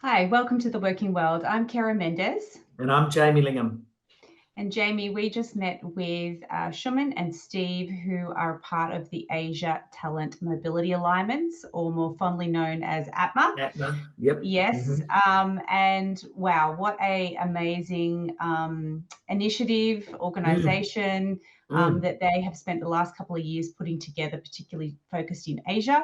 Hi, welcome to the Working World. I'm Kara Mendez. And I'm Jamie Lingham. And Jamie, we just met with Shumin and Steve, who are part of the Asia Talent Mobility Alliance, or more fondly known as ATMA. ATMA, yep. Yes, and wow, what a amazing initiative, Mm, organisation mm. that they have spent the last couple of years putting together, particularly focused in Asia.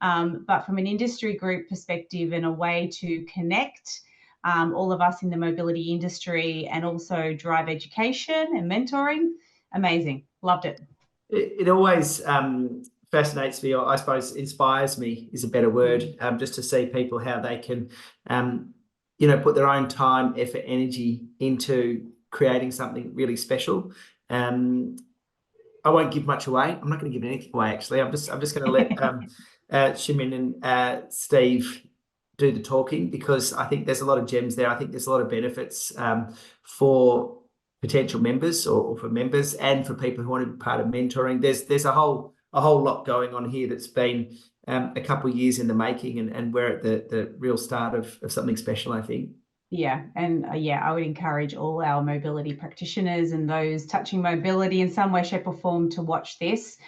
But from an industry group perspective and a way to connect all of us in the mobility industry and also drive education and mentoring, amazing. Loved it. It always fascinates me, or I suppose inspires me is a better word, just to see people how they can, put their own time, effort, energy into creating something really special. I won't give much away. I'm not going to give anything away, actually. I'm just going to let Shimin and Steve do the talking, because I think there's a lot of gems there. I think there's a lot of benefits for potential members, or for members, and for people who want to be part of mentoring. There's a whole lot going on here that's been a couple of years in the making, and we're at the real start of something special, I think. Yeah, and I would encourage all our mobility practitioners and those touching mobility in some way, shape, or form to watch this,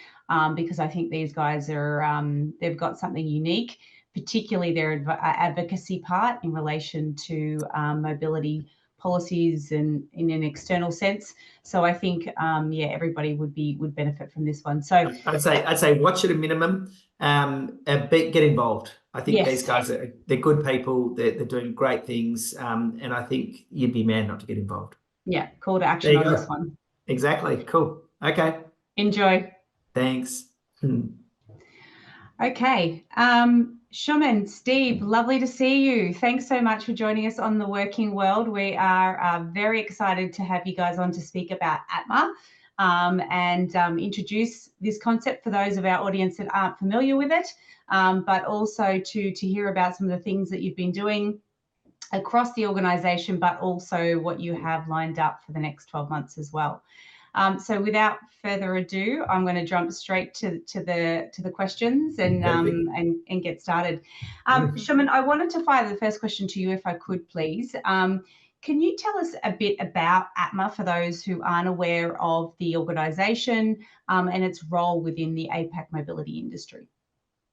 because I think these guys are they've got something unique, particularly their advocacy part in relation to mobility policies and in an external sense. So I think everybody would benefit from this one. So I'd say watch at a minimum, get involved. I think these yes, guys they're good people. They're doing great things, and I think you'd be mad not to get involved. yeah, call to There action you on this go. one. Exactly. Cool. Okay. Enjoy. Thanks. Okay. Shuman, Steve, lovely to see you. Thanks so much for joining us on The Working World. We are very excited to have you guys on to speak about ATMA and introduce this concept for those of our audience that aren't familiar with it, but also to hear about some of the things that you've been doing across the organisation, but also what you have lined up for the next 12 months as well. So without further ado, I'm going to jump straight to the questions and get started. Shuman, I wanted to fire the first question to you, if I could, please. Can you tell us a bit about ATMA for those who aren't aware of the organisation and its role within the APAC mobility industry?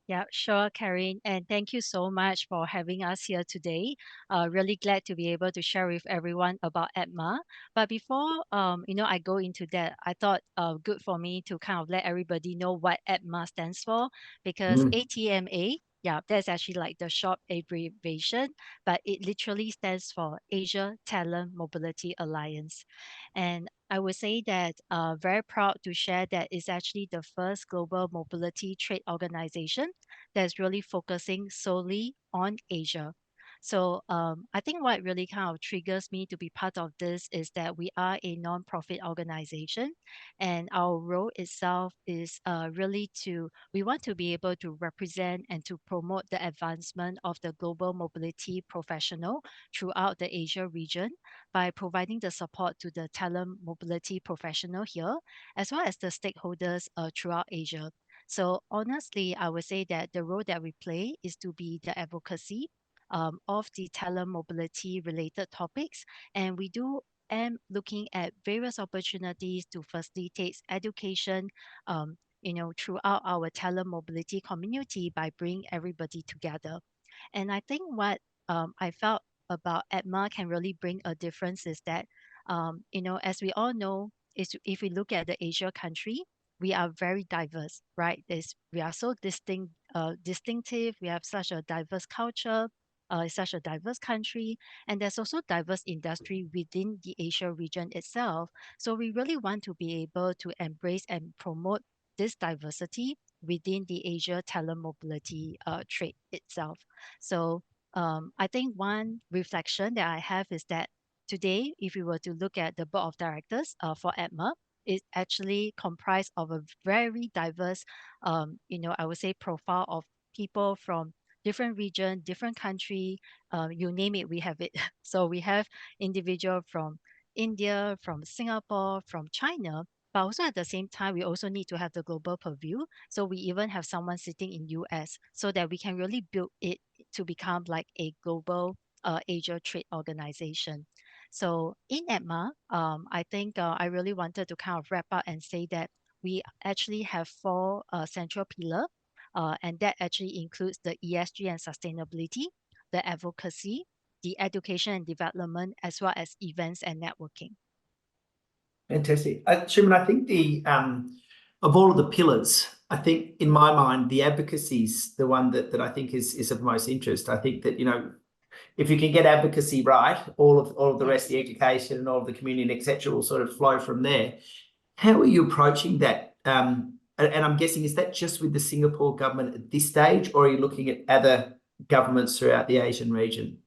Yeah, sure, Karen. And thank you so much for having us here today. Really glad to be able to share with everyone about ATMA. But before I go into that, I thought good for me to kind of let everybody know what ATMA stands for, because Mm. ATMA, yeah, that's actually like the short abbreviation, but it literally stands for Asia Talent Mobility Alliance. And I would say that very proud to share that it's actually the first global mobility trade organization that's really focusing solely on Asia. So I think what really kind of triggers me to be part of this is that we are a non-profit organization, and our role itself is really we want to be able to represent and to promote the advancement of the global mobility professional throughout the Asia region by providing the support to the talent mobility professional here, as well as the stakeholders throughout Asia. So honestly, I would say that the role that we play is to be the advocacy of the talent mobility related topics. And we do am looking at various opportunities to facilitate education, throughout our talent mobility community by bringing everybody together. And I think what I felt about ATMA can really bring a difference is that, as we all know, is if we look at the Asia country, we are very diverse, right? We are so distinctive. We have such a diverse culture, such a diverse country, and there's also diverse industry within the Asia region itself. So we really want to be able to embrace and promote this diversity within the Asia talent mobility trade itself. So I think one reflection that I have is that today, if we were to look at the board of directors for ATMA, it actually comprised of a very diverse, I would say, profile of people from different region, different country, you name it, we have it. So we have individual from India, from Singapore, from China, but also at the same time, we also need to have the global purview. So we even have someone sitting in US so that we can really build it to become like a global Asia Trade Organization. So in ATMA, I think I really wanted to kind of wrap up and say that we actually have four central pillars, and that actually includes the ESG and sustainability, the advocacy, the education and development, as well as events and networking. Fantastic. Shumin, I think of all of the pillars, I think in my mind, the advocacy is the one that I think is of most interest. I think that, if you can get advocacy right, all of the rest of the education and all of the community, etc., will sort of flow from there. How are you approaching that? And I'm guessing, is that just with the Singapore government at this stage, or are you looking at other governments throughout the Asian region?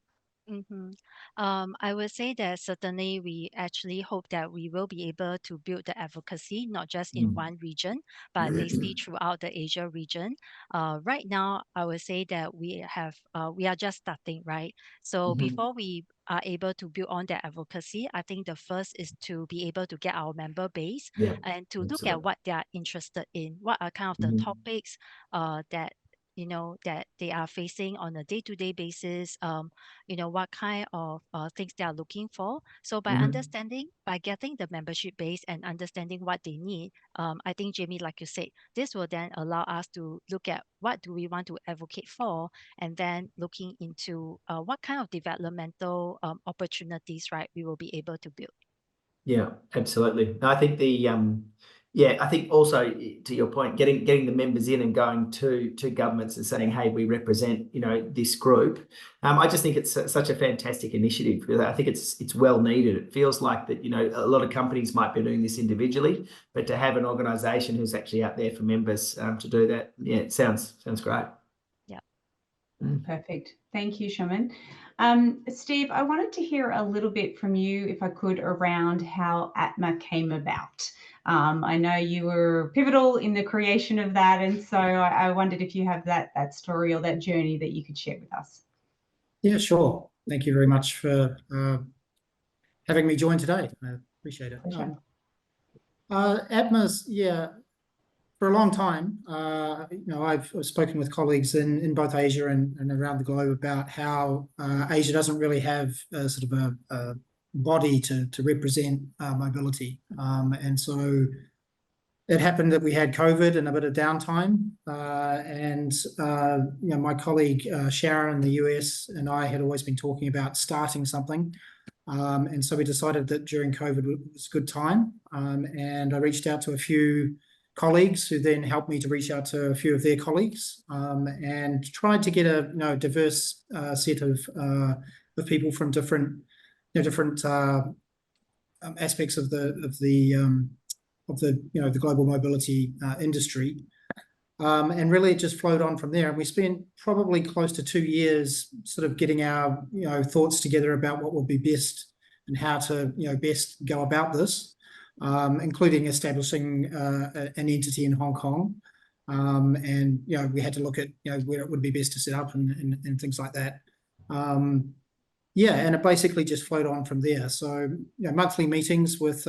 I would say that certainly we actually hope that we will be able to build the advocacy, not just in one region, but basically throughout the Asia region. Right now, I would say that we are just starting, right? So before we are able to build on that advocacy, I think the first is to be able to get our member base and to look at what they are interested in, what are kind of the topics that that they are facing on a day-to-day basis, what kind of things they are looking for. So by getting the membership base and understanding what they need, I think, Jamie, like you said, this will then allow us to look at what do we want to advocate for, and then looking into what kind of developmental opportunities, right, we will be able to build. Yeah, absolutely. I think I think also, to your point, getting the members in and going to governments and saying, hey, we represent, this group. I just think it's such a fantastic initiative, because I think it's well needed. It feels like that, a lot of companies might be doing this individually, but to have an organization who's actually out there for members to do that, it sounds great. Yeah. Perfect. Thank you, Shumin. Steve, I wanted to hear a little bit from you, if I could, around how ATMA came about. I know you were pivotal in the creation of that, and so I wondered if you have that story or that journey that you could share with us. Yeah, sure. Thank you very much for having me join today. I appreciate it. ATMA's, for a long time, I've spoken with colleagues in both Asia and around the globe about how Asia doesn't really have sort of a body to represent mobility. And so it happened that we had COVID and a bit of downtime. My colleague Sharon in the US and I had always been talking about starting something. And so we decided that during COVID was a good time. And I reached out to a few colleagues who then helped me to reach out to a few of their colleagues, and tried to get a diverse set of people from different aspects of the global mobility industry. And really it just flowed on from there. And we spent probably close to 2 years sort of getting our thoughts together about what would be best and how to best go about this. Including establishing an entity in Hong Kong, and we had to look at where it would be best to set up and things like that. And it basically just flowed on from there. So monthly meetings with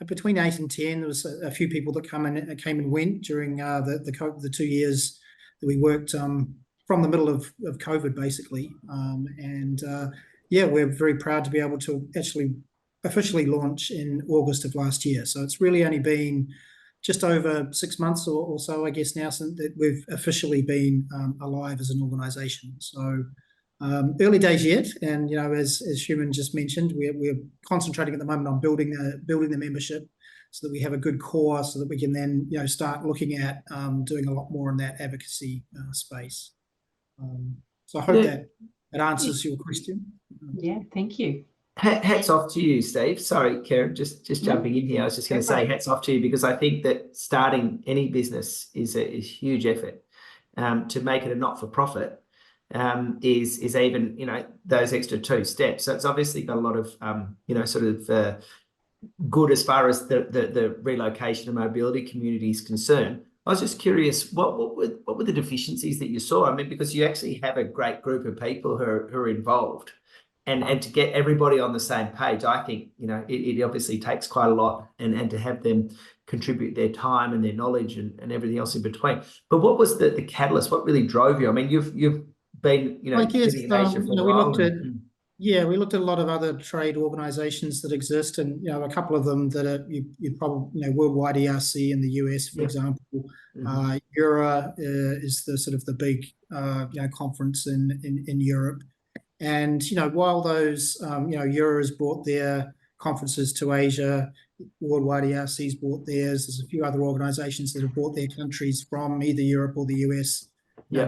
between 8 and 10. There was a few people that came and went during the 2 years that we worked from the middle of COVID, basically. We're very proud to be able to actually officially launch in August of last year. So it's really only been just over 6 months or so, I guess, now since that we've officially been alive as an organisation. So early days yet, and as Shumin just mentioned, we're concentrating at the moment on building the membership so that we have a good core, so that we can then start looking at doing a lot more in that advocacy space. So I hope that answers your question. Yeah, thank you. Hats off to you, Steve. Sorry, Karen, just jumping in here. I was just going to say hats off to you, because I think that starting any business is a huge effort. To make it a not-for-profit is even, those extra 2 steps. So it's obviously got a lot of, good as far as the relocation and mobility community is concerned. I was just curious, what were the deficiencies that you saw? I mean, because you actually have a great group of people who are involved. And to get everybody on the same page, I think, it obviously takes quite a lot, and to have them contribute their time and their knowledge and everything else in between. But what was the catalyst? What really drove you? I mean, you've been, I guess, living in Asia for a we while. looked at, we looked at a lot of other trade organizations that exist, and a couple of them that are you probably worldwide ERC in the US, for example. EURA is the sort of the big conference in Europe, and while those EURA has brought their conferences to Asia, worldwide ERC's brought theirs. There's a few other organizations that have brought their countries from either Europe or the US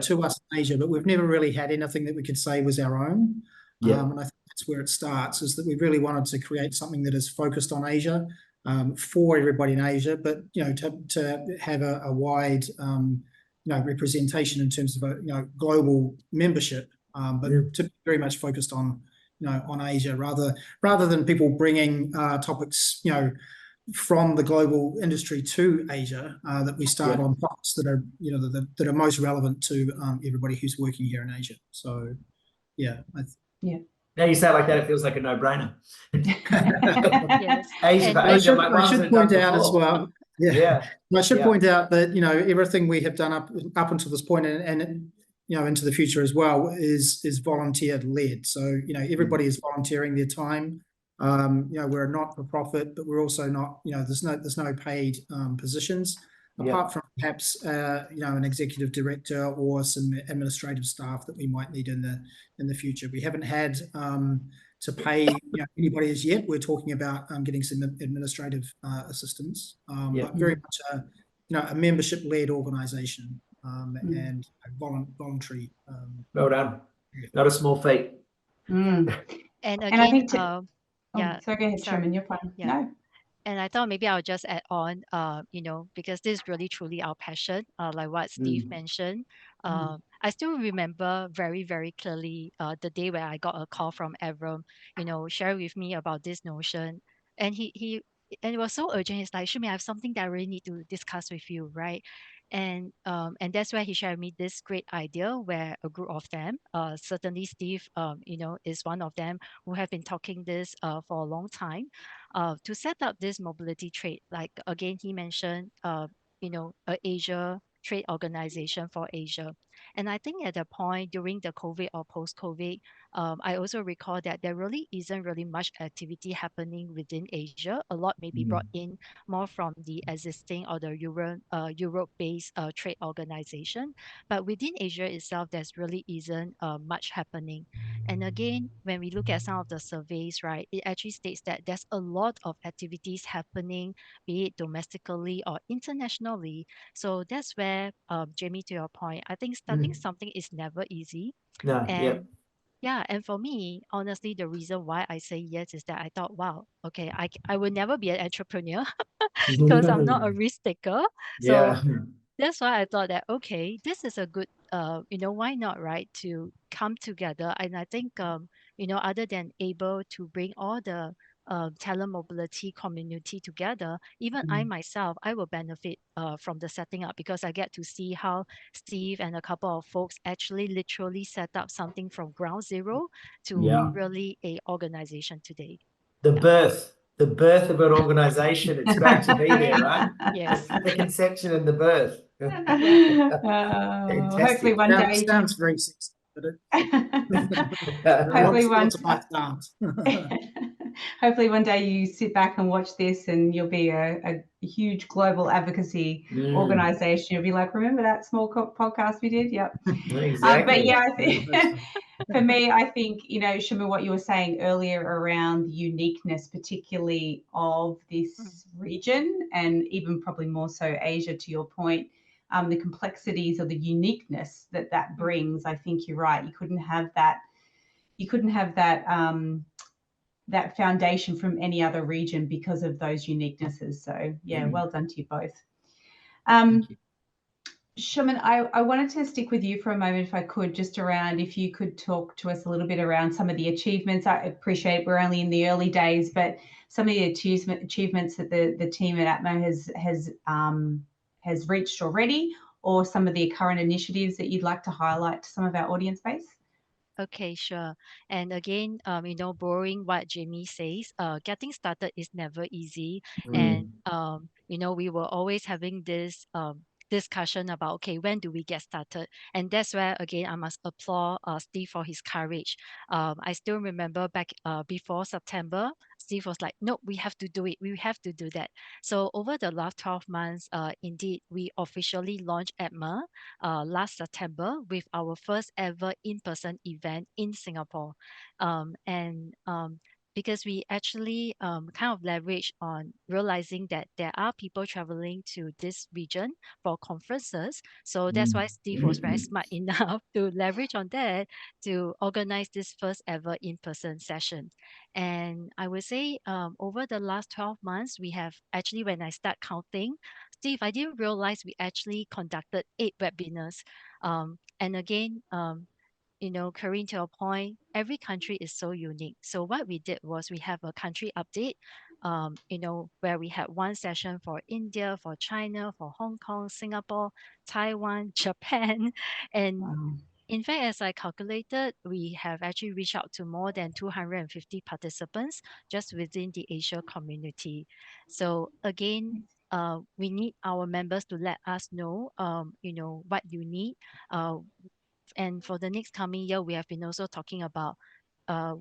to us in Asia, but we've never really had anything that we could say was our own. And I think that's where it starts, is that we really wanted to create something that is focused on Asia, for everybody in Asia, but to have a wide representation in terms of a global membership, but to be very much focused on on Asia, rather than people bringing topics from the global industry to Asia, that we start on topics that are that are most relevant to everybody who's working here in Asia. So Now you say it like that, it feels like a no-brainer. Yes. Asia And for I Asia, should like point out as well. I should Yeah. point out that everything we have done up until this point, and into the future as well, is volunteer led. So everybody is volunteering their time. We're a not-for-profit, but we're also not. There's no paid positions apart from perhaps an executive director or some administrative staff that we might need in the future. We haven't had to pay anybody as yet. We're talking about getting some administrative assistance, but very much a membership-led organisation, and voluntary. Well done. Not a small feat. And And I again, think so go ahead, Shumin, you're fine. No. And I thought maybe I'll just add on, because this is really truly our passion, like what Steve mentioned. I still remember very, very clearly the day where I got a call from Avram, share with me about this notion. And and it was so urgent. He's like, Shumi, I have something that I really need to discuss with you, right? And that's where he shared me this great idea where a group of them, certainly Steve, is one of them who have been talking this for a long time, to set up this mobility trade. Like again, he mentioned, a Asia trade organization for Asia. And I think at the point during the COVID or post-COVID, I also recall that there really isn't really much activity happening within Asia. A lot may be brought in more from the existing or the Europe-based trade organization. But within Asia itself, there's really isn't much happening. And again, when we look at some of the surveys, right, it actually states that there's a lot of activities happening, be it domestically or internationally. So that's where, Jamie, to your point, I think starting something is never easy. No, And and for me, honestly, the reason why I say yes is that I thought, wow, okay, I will never be an entrepreneur because I'm not a risk taker. So that's why I thought that, okay, this is a good, why not, right, to come together. And I think, other than able to bring all the talent mobility community together, even I myself, I will benefit from the setting up, because I get to see how Steve and a couple of folks actually literally set up something from ground zero to really a organization today. the birth of an organization. It's great to be there, right? Yes. The conception and the birth. Hopefully one day. Sounds very sexy, but hopefully one. Hopefully Hopefully one day you sit back and watch this and you'll be a huge global advocacy organization. You'll be like, remember that small podcast we did? Yep. Exactly. But I think for me, I think, Shumin, what you were saying earlier around the uniqueness, particularly of this region, and even probably more so Asia, to your point, the complexities or the uniqueness that brings. I think you're right. You couldn't have that. That foundation from any other region because of those uniquenesses. So well done to you both. Shumin, I wanted to stick with you for a moment, if I could, just around if you could talk to us a little bit around some of the achievements. I appreciate we're only in the early days, but some of the achievements that the team at ATMA has reached already, or some of the current initiatives that you'd like to highlight to some of our audience base. Okay, sure. And again, borrowing what Jamie says, getting started is never easy. And, we were always having this discussion about, okay, when do we get started? And that's where, again, I must applaud Steve for his courage. I still remember back before September, Steve was like, no, we have to do it. We have to do that. So over the last 12 months, indeed, we officially launched ATMA last September with our first ever in-person event in Singapore. Because we actually kind of leverage on realizing that there are people traveling to this region for conferences. So that's why Steve was very smart enough to leverage on that to organize this first ever in-person session. And I would say over the last 12 months, we have actually, when I start counting, Steve, I didn't realize we actually conducted 8 webinars. And again, Corinne, to your point, every country is so unique. So what we did was we have a country update, where we had one session for India, for China, for Hong Kong, Singapore, Taiwan, Japan. And Wow. in fact, as I calculated, we have actually reached out to more than 250 participants just within the Asia community. So again, we need our members to let us know, what you need. And for the next coming year, we have been also talking about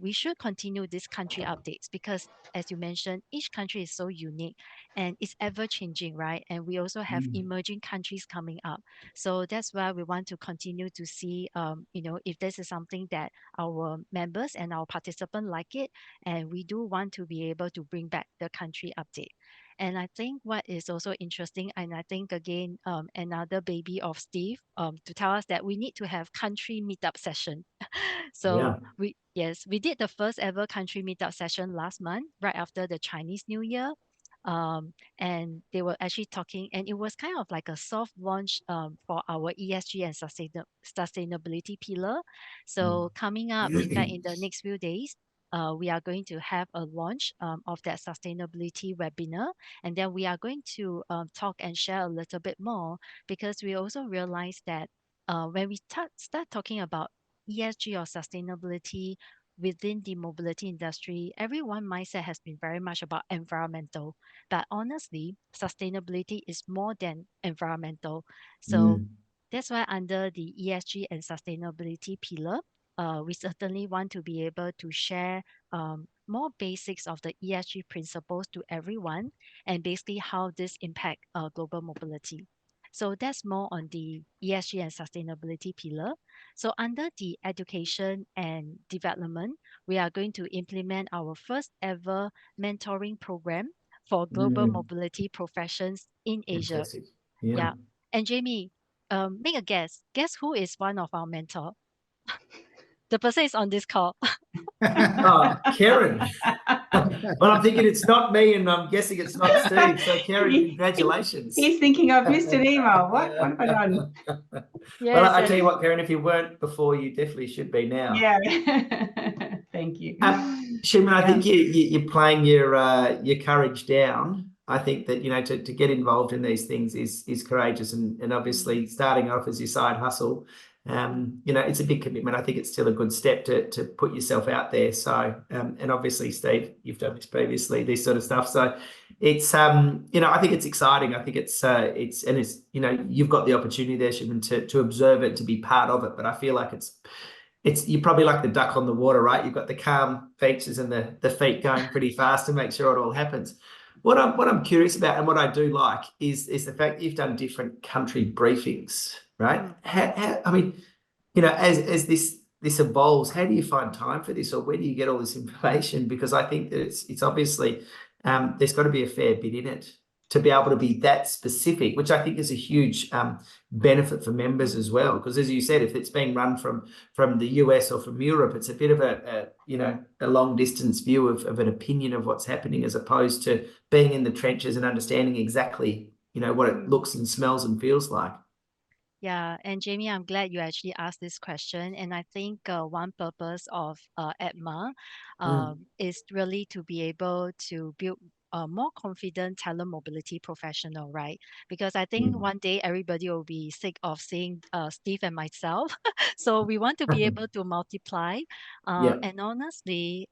we should continue these country updates because, as you mentioned, each country is so unique and it's ever changing, right? And we also have emerging countries coming up. So that's why we want to continue to see, if this is something that our members and our participants like it, and we do want to be able to bring back the country update. And I think what is also interesting, and I think again, another baby of Steve, to tell us that we need to have country meetup session. So Yeah. we did the first ever country meetup session last month, right after the Chinese New Year. And they were actually talking, and it was kind of like a soft launch for our ESG and sustainability pillar. So coming up, in fact, in the next few days, we are going to have a launch of that sustainability webinar. And then we are going to talk and share a little bit more because we also realize that when we start talking about ESG or sustainability within the mobility industry, everyone mindset has been very much about environmental. But honestly, sustainability is more than environmental. So that's why under the ESG and sustainability pillar, we certainly want to be able to share more basics of the ESG principles to everyone and basically how this impact global mobility. So that's more on the ESG and sustainability pillar. So under the education and development, we are going to implement our first ever mentoring program for global mobility professions in Asia. Fantastic. Yeah. Yeah. And Jamie, make a guess. Guess who is one of our mentor? The person is on this call. Oh, Karen. Well, I'm thinking it's not me, and I'm guessing it's not Steve. So, Karen, congratulations. He's thinking I've missed an email. What have I done? Well, Yes, I tell you what, Karen, if you weren't before, you definitely should be now. Yeah. Thank you. Shumin, I Yeah. think you're playing your courage down. I think that, to get involved in these things is courageous, and obviously starting off as your side hustle, it's a big commitment. I think it's still a good step to put yourself out there. So, and obviously, Steve, you've done this previously, this sort of stuff. So it's, I think it's exciting. I think it's you've got the opportunity there, Shumin, to observe it, to be part of it. But I feel like it's you're probably like the duck on the water, right? You've got the calm features and the feet going pretty fast to make sure it all happens. What I'm curious about, and what I do like, is the fact that you've done different country briefings, right? How, I mean, as this evolves, how do you find time for this, or where do you get all this information? Because I think that it's obviously there's got to be a fair bit in it to be able to be that specific, which I think is a huge benefit for members as well. Because as you said, if it's being run from the US or from Europe, it's a bit of a long distance view of an opinion of what's happening, as opposed to being in the trenches and understanding exactly what it looks and smells and feels like. Yeah, and Jamie, I'm glad you actually asked this question. And I think one purpose of ATMA is really to be able to build a more confident talent mobility professional, right? Because I think one day everybody will be sick of seeing Steve and myself. So we want to be able to multiply. Yeah. And honestly,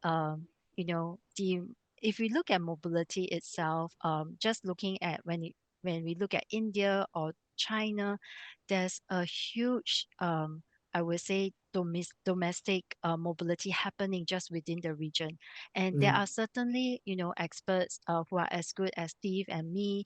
if we look at mobility itself, just looking at when we look at India or China, there's a huge, I would say, domestic mobility happening just within the region. And there are certainly, experts who are as good as Steve and me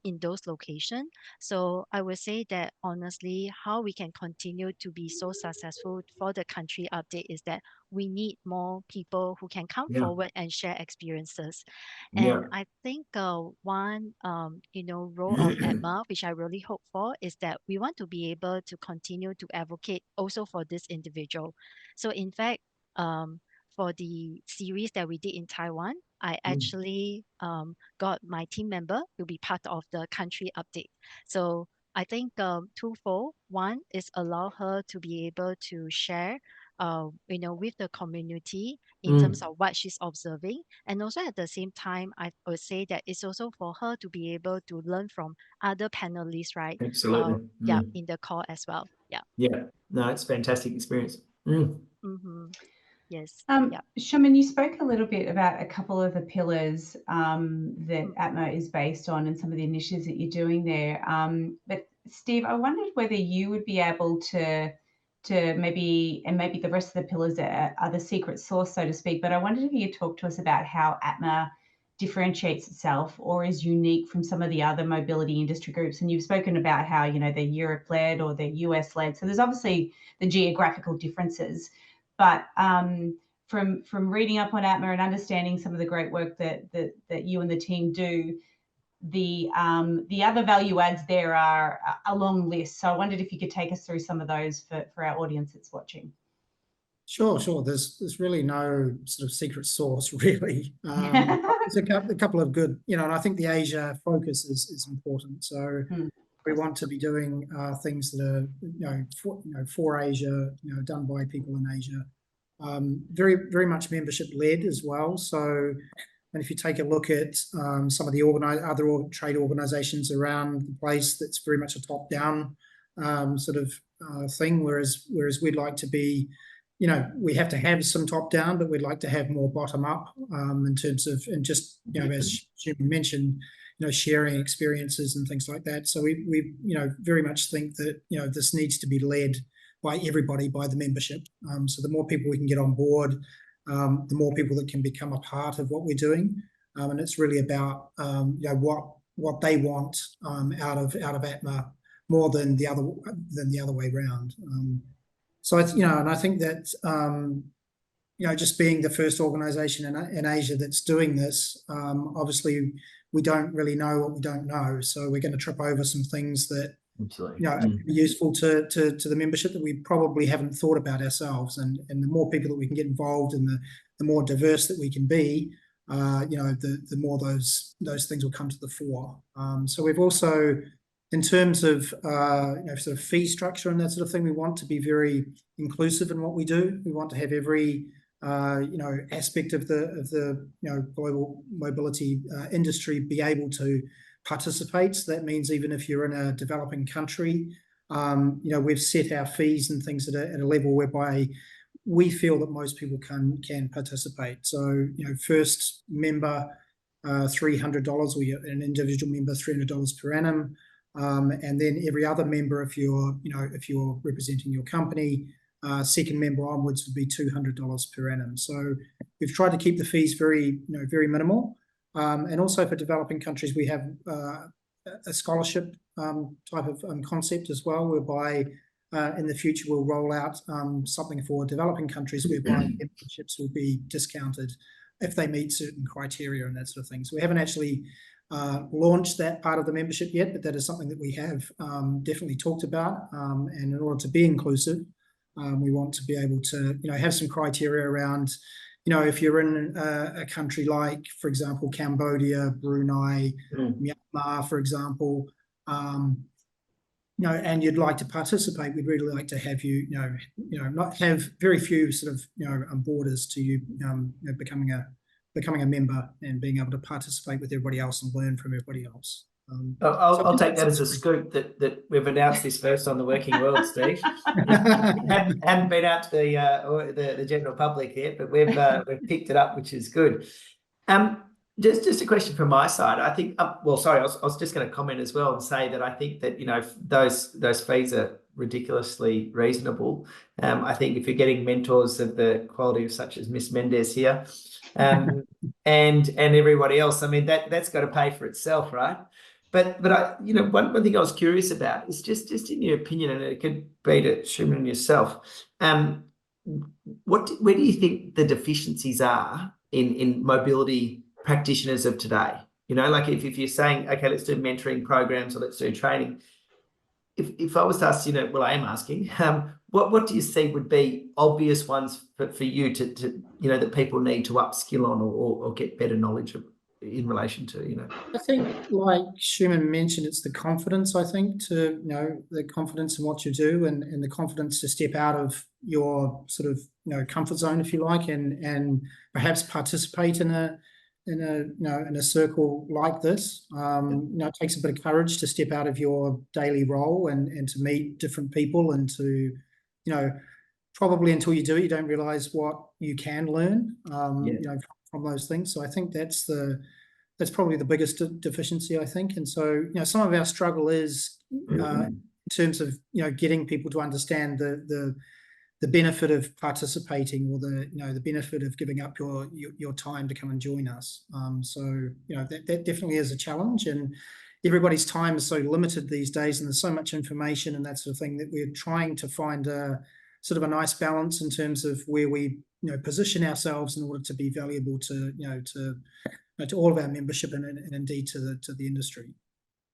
in those locations. So I would say that honestly, how we can continue to be so successful for the country update is that we need more people who can come forward and share experiences. And I think one, role of ATMA, which I really hope for, is that we want to be able to continue to advocate also for this individual. So in fact, for the series that we did in Taiwan, I actually got my team member to be part of the country update. So I think twofold. One is allow her to be able to share, with the community in terms of what she's observing, and also at the same time, I would say that it's also for her to be able to learn from other panelists, right? Absolutely. Yeah, in the call as well. Yeah. Yeah. No, it's a fantastic experience. Yes. Shumin, you spoke a little bit about a couple of the pillars that ATMA is based on and some of the initiatives that you're doing there. But Steve, I wondered whether you would be able to maybe the rest of the pillars are the secret sauce, so to speak. But I wondered if you could talk to us about how ATMA differentiates itself or is unique from some of the other mobility industry groups. And you've spoken about how, they're Europe-led or they're US-led. So there's obviously the geographical differences. But from reading up on ATMA and understanding some of the great work that you and the team do, the other value adds there are a long list. So I wondered if you could take us through some of those for our audience that's watching. Sure. There's really no sort of secret sauce, really. There's a couple of good, and I think the Asia focus is important. So we want to be doing things that are, for Asia, done by people in Asia. Very, very much membership led as well. So, and if you take a look at some of the other trade organisations around the place, that's very much a top down sort of thing. Whereas we'd like to be, we have to have some top down, but we'd like to have more bottom up in terms of, and just, as Jim mentioned, sharing experiences and things like that. So we very much think that, this needs to be led by everybody, by the membership. So the more people we can get on board, the more people that can become a part of what we're doing. And it's really about, what they want out of ATMA more than the other way around. So it's, and I think that, just being the first organisation in Asia that's doing this, obviously we don't really know what we don't know. So we're going to trip over some things that, be useful to the membership that we probably haven't thought about ourselves. And the more people that we can get involved and the more diverse that we can be, the more those things will come to the fore. So we've also, in terms of sort of fee structure and that sort of thing, we want to be very inclusive in what we do. We want to have every aspect of the global mobility industry be able to participate. So that means even if you're in a developing country, we've set our fees and things at a level whereby we feel that most people can participate. So first member $300, or an individual member $300 per annum. And then every other member, if you're representing your company, second member onwards would be $200 per annum. So we've tried to keep the fees very, very minimal. And also for developing countries, we have a scholarship type of concept as well, whereby in the future we'll roll out something for developing countries whereby memberships will be discounted if they meet certain criteria and that sort of thing. So we haven't actually launched that part of the membership yet, but that is something that we have definitely talked about. And in order to be inclusive, we want to be able to, have some criteria around, if you're in a country like, for example, Cambodia, Brunei, Myanmar, for example, and you'd like to participate, we'd really like to have you, not have very few sort of borders to you, becoming a member and being able to participate with everybody else and learn from everybody else. I'll take that as a scoop that we've announced this first on the Working World, Steve. Hadn't been out to the general public yet, but we've picked it up, which is good. Just a question from my side. I think, well, sorry, I was just going to comment as well and say that I think that, you know, those fees are ridiculously reasonable. I think if you're getting mentors of the quality of such as Miss Mendez here, and everybody else, I mean, that's got to pay for itself, right? But I, you know, one thing I was curious about is just in your opinion, and it could be to Shumin and yourself, where do you think the deficiencies are in mobility practitioners of today? You know, like if you're saying, okay, let's do mentoring programs or let's do training. If I was to ask, you know, well, I am asking, what do you see would be obvious ones for you to you know, that people need to upskill on or get better knowledge of in relation to, you know? I think, like Shumin mentioned, it's the confidence, I think, to, you know, the confidence in what you do and the confidence to step out of your sort of, you know, comfort zone, if you like, and perhaps participate in a circle like this. You know, it takes a bit of courage to step out of your daily role and to meet different people and to, you know, probably until you do it, you don't realize what you can learn, you know, from those things. So I think that's probably the biggest deficiency, I think. And so, you know, some of our struggle is in terms of, you know, getting people to understand the benefit of participating, or the, you know, the benefit of giving up your time to come and join us. So, you know, that definitely is a challenge, and everybody's time is so limited these days, and there's so much information and that sort of thing, that we're trying to find a sort of a nice balance in terms of where we, you know, position ourselves in order to be valuable to, you know, to all of our membership and indeed to the industry.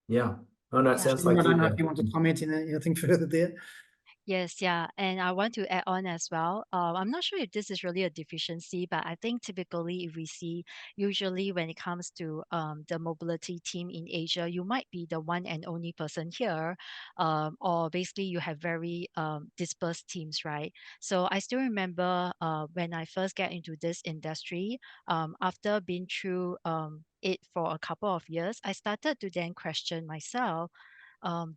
Yeah. Oh no, it sounds like I don't know if you want to comment anything further there. Yes, yeah. And I want to add on as well. I'm not sure if this is really a deficiency, but I think typically if we see, usually when it comes to the mobility team in Asia, you might be the one and only person here, or basically you have very dispersed teams, right? So I still remember when I first get into this industry, after being through it for a couple of years, I started to then question myself,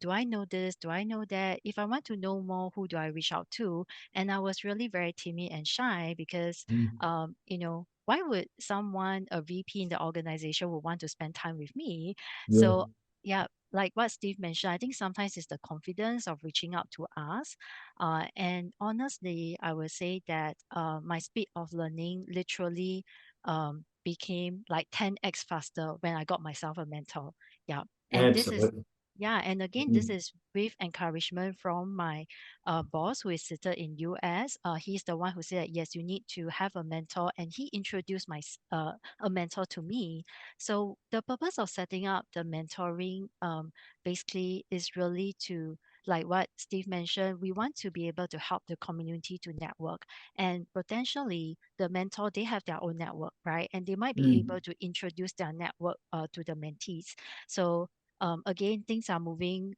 do I know this? Do I know that? If I want to know more, who do I reach out to? And I was really very timid and shy because, you know, why would someone, a VP in the organization, would want to spend time with me? So, yeah, like what Steve mentioned, I think sometimes it's the confidence of reaching out to us. And honestly, I would say that my speed of learning literally became like 10x faster when I got myself a mentor. Yeah. And this is, Absolutely. yeah, and again, this is with encouragement from my boss, who is seated in US. He's the one who said that, yes, you need to have a mentor, and he introduced a mentor to me. So the purpose of setting up the mentoring basically is really to, like what Steve mentioned, we want to be able to help the community to network, and potentially the mentor, they have their own network, right? And they might be able to introduce their network to the mentees. So again, things are moving,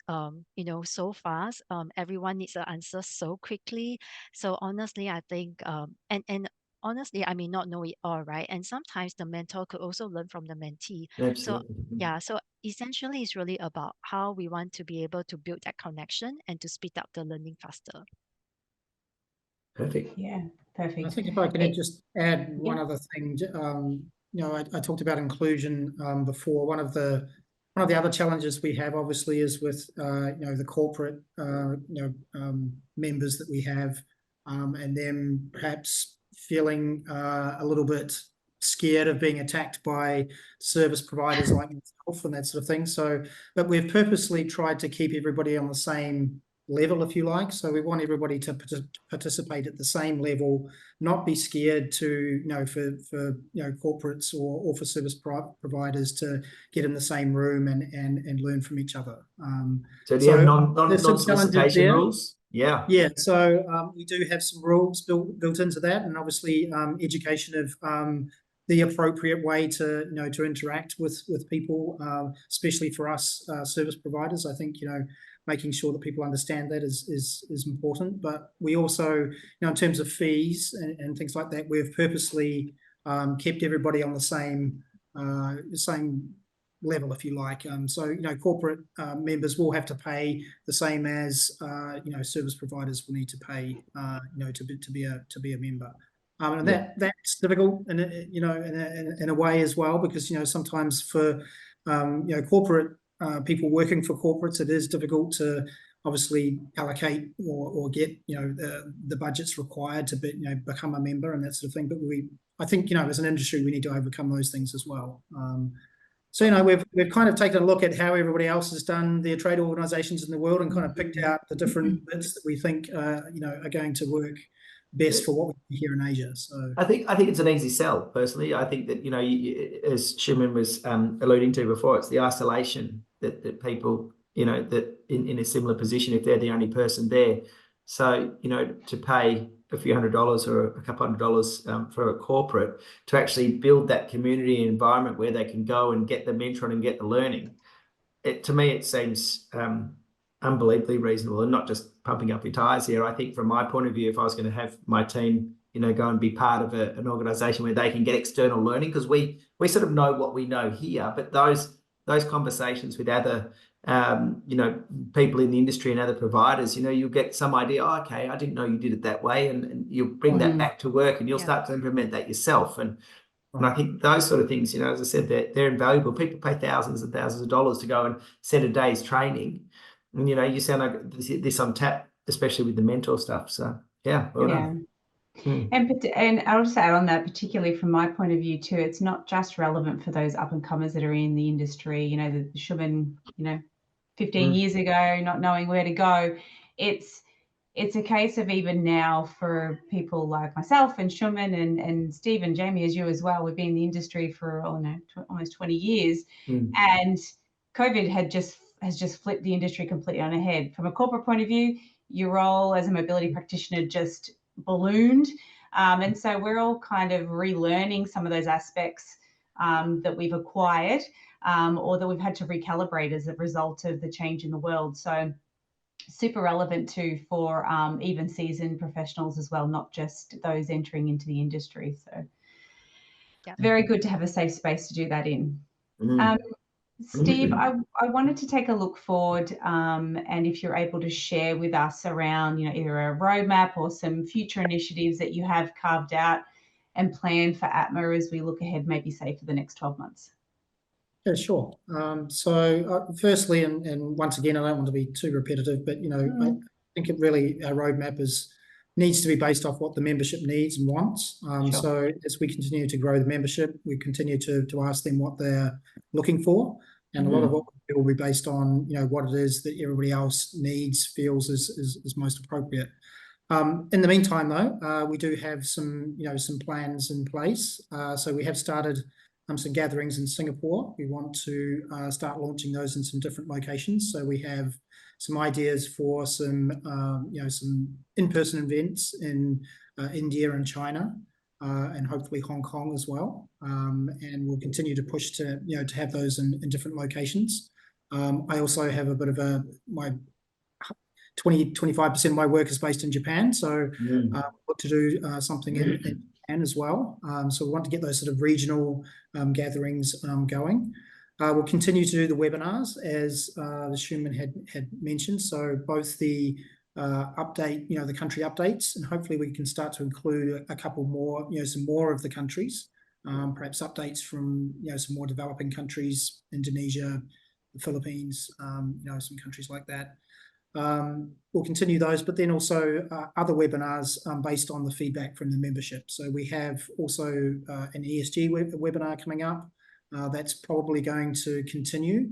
you know, so fast. Everyone needs an answer so quickly. So honestly, I think, and honestly, I may not know it all, right? And sometimes the mentor could also learn from the mentee. So Absolutely. yeah, so essentially, it's really about how we want to be able to build that connection and to speed up the learning faster. Perfect. Yeah, I perfect. think if I can just add one Yeah. other thing, you know, I talked about inclusion before. One of the other challenges we have, obviously, is with you know, the corporate members that we have, and them perhaps feeling a little bit scared of being attacked by service providers like myself and that sort of thing. So, but we've purposely tried to keep everybody on the same level, if you like. So we want everybody to participate at the same level, not be scared to, you know, for you know, corporates or for service providers to get in the same room and learn from each other. So do you have there's some challenges non-solicitation there. rules? Yeah. Yeah, so we do have some rules built into that, and obviously education of the appropriate way to, you know, to interact with people, especially for us service providers. I think, you know, making sure that people understand that is important. But we also, you know, in terms of fees and things like that, we've purposely kept everybody on the same level, if you like. So, you know, corporate members will have to pay the same as you know, service providers will need to pay, you know, to be a member. And that's difficult, and in a way as well, because sometimes for corporate people working for corporates, it is difficult to obviously allocate or get the budgets required to become a member and that sort of thing. But I think as an industry we need to overcome those things as well. So we've kind of taken a look at how everybody else has done their trade organisations in the world and kind of picked out the different bits that we think are going to work best for what we do here in Asia. So I think it's an easy sell personally. I think that as Shumin was alluding to before, it's the isolation that people that in a similar position, if they're the only person there. So to pay a few $100s or a couple $100 for a corporate to actually build that community environment where they can go and get the mentoring and get the learning, to me it seems unbelievably reasonable, and not just pumping up your tires here. I think from my point of view, if I was going to have my team go and be part of an organisation where they can get external learning, because we sort of know what we know here, but those conversations with other people in the industry and other providers, you'll get some idea, okay, I didn't know you did it that way, and you'll bring that back to work, and you'll start to implement that yourself. And I think those sort of things, as I said, they're invaluable. People pay thousands and thousands of dollars to go and set a day's training, and you sound like this on tap, especially with the mentor stuff. So well done. And I'll just add on that, particularly from my point of view too, it's not just relevant for those up and comers that are in the industry, the Shumin, 15 years ago, not knowing where to go. It's a case of even now for people like myself and Shumin and Steve and Jamie, as you as well. We've been in the industry for almost 20 years, and COVID has just flipped the industry completely on its head. From a corporate point of view, your role as a mobility practitioner just ballooned. And so we're all kind of relearning some of those aspects that we've acquired or that we've had to recalibrate as a result of the change in the world. So super relevant too for even seasoned professionals as well, not just those entering into the industry. So very good to have a safe space to do that in. Steve, I wanted to take a look forward, and if you're able to share with us around, either a roadmap or some future initiatives that you have carved out and planned for ATMA as we look ahead, maybe say for the next 12 months. Yeah, sure. So firstly, and once again, I don't want to be too repetitive, but I think our roadmap needs to be based off what the membership needs and wants. So as we continue to grow the membership, we continue to ask them what they're looking for, and a lot of what we do will be based on what it is that everybody else needs, feels is most appropriate. In the meantime, though, we do have some plans in place. So we have started some gatherings in Singapore. We want to start launching those in some different locations. So we have some ideas for some in-person events in India and China, and hopefully Hong Kong as well. And we'll continue to push to have those in different locations. I also have a bit of my 25% of my work is based in Japan, so look to do something in Japan as well. So we want to get those sort of regional gatherings going. We'll continue to do the webinars, as Shumin had mentioned. So both the update, the country updates, and hopefully we can start to include a couple more, some more of the countries, perhaps updates from some more developing countries, Indonesia, the Philippines, some countries like that. We'll continue those, but then also other webinars based on the feedback from the membership. So we have also an ESG webinar coming up. That's probably going to continue.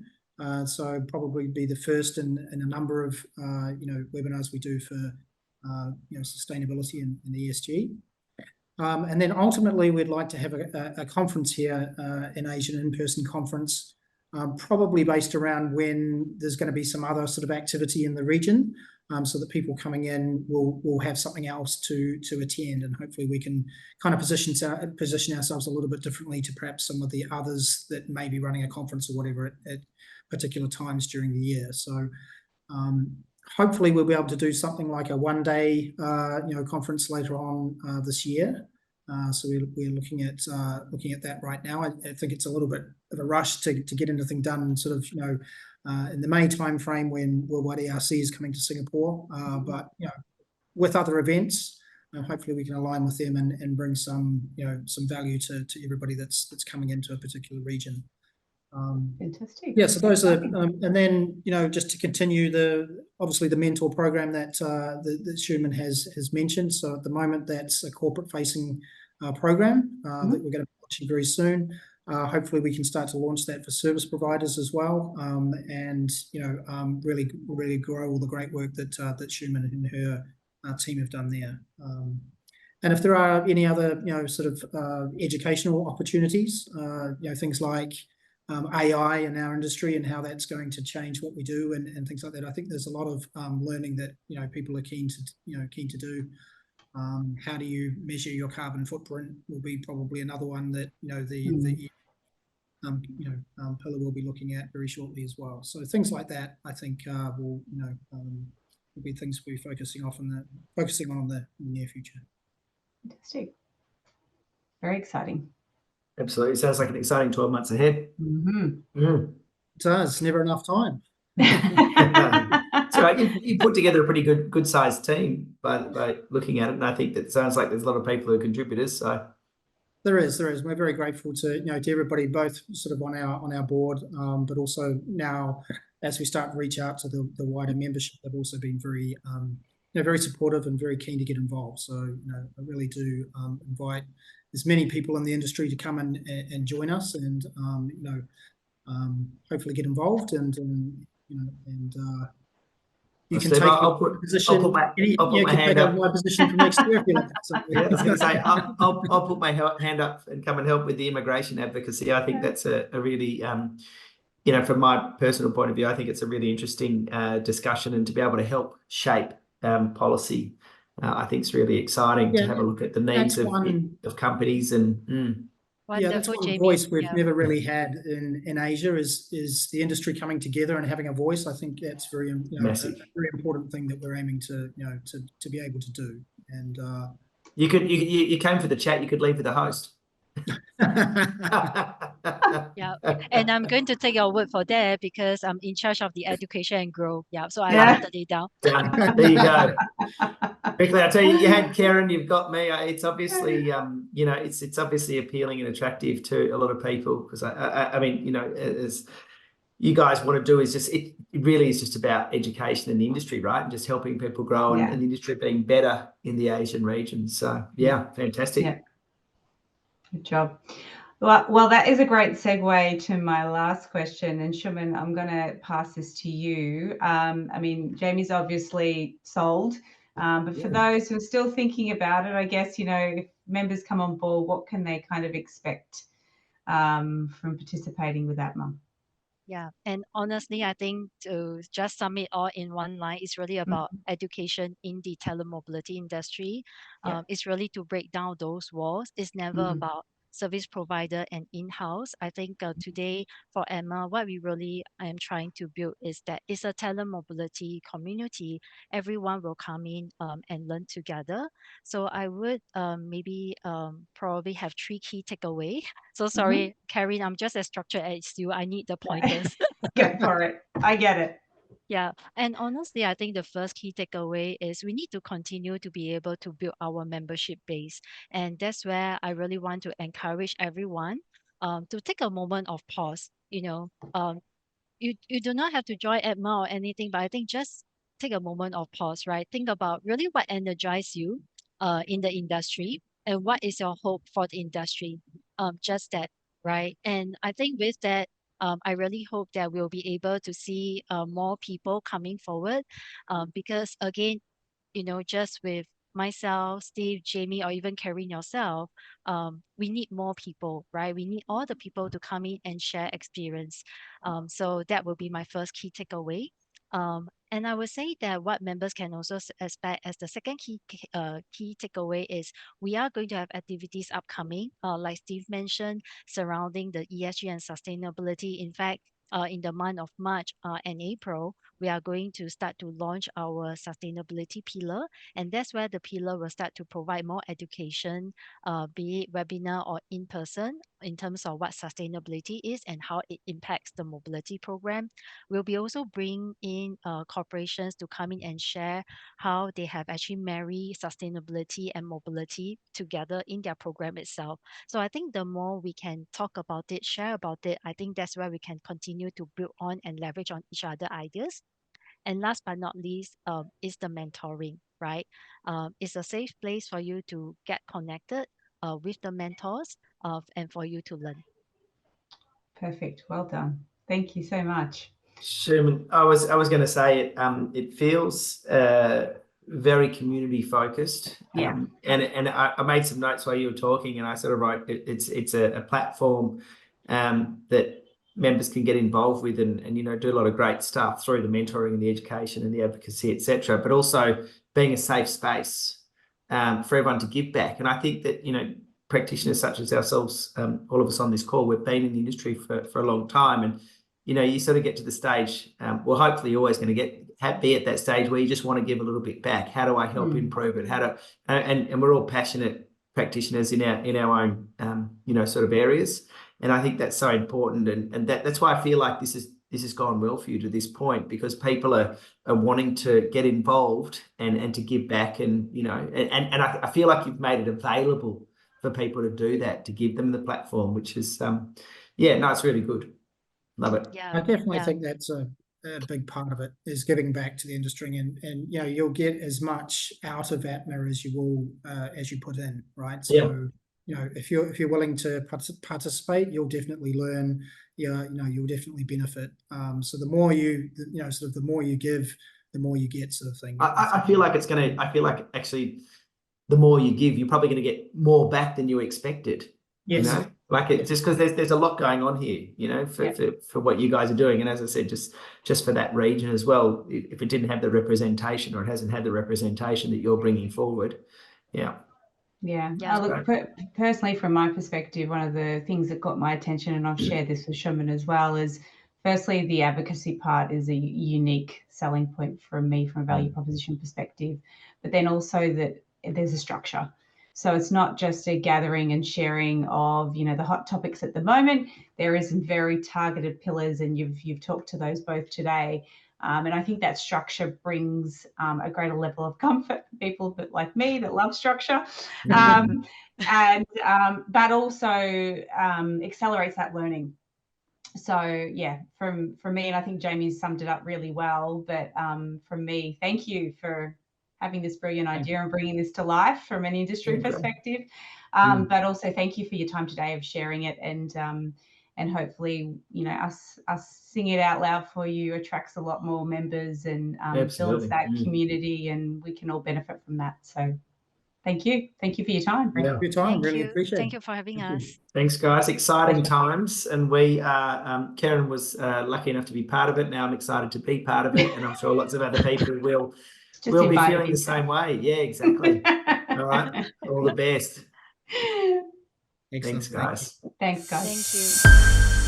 So probably be the first in a number of webinars we do for sustainability and ESG. And then ultimately we'd like to have a conference here in Asia, an in-person conference, probably based around when there's going to be some other sort of activity in the region, so that people coming in will have something else to attend, and hopefully we can kind of position ourselves a little bit differently to perhaps some of the others that may be running a conference or whatever at particular times during the year. So hopefully we'll be able to do something like a one-day conference later on this year. So we're looking at that right now. I think it's a little bit of a rush to get anything done sort of in the May timeframe when Worldwide ERC is coming to Singapore. But with other events, hopefully we can align with them and bring some, some value to everybody that's coming into a particular region. Fantastic. Yeah, so those are, and then just to continue obviously the mentor program that Shumin has mentioned. So at the moment, that's a corporate facing program that we're going to be launching very soon. Hopefully, we can start to launch that for service providers as well, and really grow all the great work that Shumin and her team have done there. And if there are any other sort of educational opportunities, things like AI in our industry and how that's going to change what we do and things like that. I think there's a lot of learning that people are keen to do. How do you measure your carbon footprint will be probably another one that the pillar will be looking at very shortly as well. So things like that, I think, will be things we'll be focusing on in the near future. Fantastic. Very exciting. Absolutely. Sounds like an exciting 12 months ahead. It does. Never enough time. So you put together a pretty good sized team by looking at it, and I think that sounds like there's a lot of people who are contributors. So there is. We're very grateful to to everybody, both sort of on our board, but also now as we start to reach out to the wider membership, they've also been very very supportive and very keen to get involved. So I really do invite as many people in the industry to come and join us, and hopefully get involved, and you can take I'll put my hand up. My position for next year if you like. So, yeah, I was going to say I'll put my hand up and come and help with the immigration advocacy. I think that's a really from my personal point of view, I think it's a really interesting discussion, and to be able to help shape policy, I think it's really exciting to have a look at the needs of companies and. That's one voice we've never really had in Asia is the industry coming together and having a voice. I think that's very a very important thing that we're aiming to to be able to do. And you came for the chat. You could leave with the host. Yeah, and I'm going to take your word for that because I'm in charge of the education and growth. Yeah, so I noted it down. Done. There you go. Quickly, I tell you, you had Karen, you've got me. It's obviously, it's obviously appealing and attractive to a lot of people because I mean, as you guys want to do is it really is just about education in the industry, right? And just helping people grow and the industry being better in the Asian region. So yeah, fantastic. Yeah. Good job. Well, that is a great segue to my last question. And Shumin, I'm going to pass this to you. I mean, Jamie's obviously sold, but for those who are still thinking about it, I guess, if members come on board, what can they kind of expect from participating with ATMA? Yeah, and honestly, I think to just sum it all in one line, it's really about education in the telemobility industry. It's really to break down those walls. It's never about service provider and in-house. I think today for ATMA, what we really am trying to build is that it's a telemobility community. Everyone will come in and learn together. So I would maybe probably have 3 key takeaways. So sorry, Karen, I'm just as structured as you. I need the pointers. Go for it. I get it. Yeah, and honestly, I think the first key takeaway is we need to continue to be able to build our membership base. And that's where I really want to encourage everyone to take a moment of pause. You do not have to join ATMA or anything, but I think just take a moment of pause, right? Think about really what energizes you in the industry and what is your hope for the industry. Just that, right? And I think with that, I really hope that we'll be able to see more people coming forward because again, just with myself, Steve, Jamie, or even Karen yourself, we need more people, right? We need all the people to come in and share experience. So that will be my first key takeaway. And I would say that what members can also expect as the second key takeaway is we are going to have activities upcoming, like Steve mentioned, surrounding the ESG and sustainability. In fact, in the month of March and April, we are going to start to launch our sustainability pillar. And that's where the pillar will start to provide more education, be it webinar or in person, in terms of what sustainability is and how it impacts the mobility program. We'll be also bring in corporations to come in and share how they have actually married sustainability and mobility together in their program itself. So I think the more we can talk about it, share about it, I think that's where we can continue to build on and leverage on each other ideas. And last but not least, is the mentoring, right? It's a safe place for you to get connected with the mentors and for you to learn. Perfect. Well done. Thank you so much. Shumin, I was going to say it feels very community focused. Yeah. And I made some notes while you were talking, and I sort of wrote it's a platform that members can get involved with and you know, do a lot of great stuff through the mentoring and the education and the advocacy, etc. But also being a safe space for everyone to give back. And I think that, you know, practitioners such as ourselves, all of us on this call, we've been in the industry for a long time, and you know, you sort of get to the stage, well, hopefully you're always going to be at that stage where you just want to give a little bit back. How do I help improve it? And we're all passionate practitioners in our own, you know, sort of areas. And I think that's so important. And that's why I feel like this has gone well for you to this point, because people are wanting to get involved and to give back. And, you know, and I feel like you've made it available for people to do that, to give them the platform, which is, yeah, no, it's really good. Love it. Yeah, I definitely think that's a big part of it, is giving back to the industry, and you know, you'll get as much out of ATMA as you will as you put in, right? So you know, if you're willing to participate, you'll definitely learn. You know, you'll definitely benefit. So the more you know, sort of the more you give, the more you get, sort of thing. I feel like actually the more you give, you're probably going to get more back than you expected. Yes. You know, like it just because there's a lot going on here, you know, for what you guys are doing. And as I said, just for that region as well, if it didn't have the representation, or it hasn't had the representation that you're bringing forward. Yeah. Look, personally, from my perspective, one of the things that got my attention, and I've shared this with Shumin as well, is firstly, the advocacy part is a unique selling point for me from a value proposition perspective, but then also that there's a structure. So it's not just a gathering and sharing of, you know, the hot topics at the moment. There is some very targeted pillars, and you've talked to those both today. And I think that structure brings a greater level of comfort for people like me that love structure, but also accelerates that learning. So yeah, from me, and I think Jamie's summed it up really well, but from me, thank you for having this brilliant idea and bringing this to life from an industry perspective. But also thank you for your time today of sharing it, and hopefully, you know, us singing it out loud for you attracts a lot more members and builds that community, and we can all benefit from that. So thank you for your time. Thank you for your time. Thank really you. appreciate it. Thank you for having us. Thanks, guys. Exciting times, and we are. Karen was lucky enough to be part of it. Now I'm excited to be part of it, and I'm sure lots of other people will be feeling the same way. Yeah, exactly. All right. All the best. Excellent. Thanks, guys. Thanks, guys. Thank you.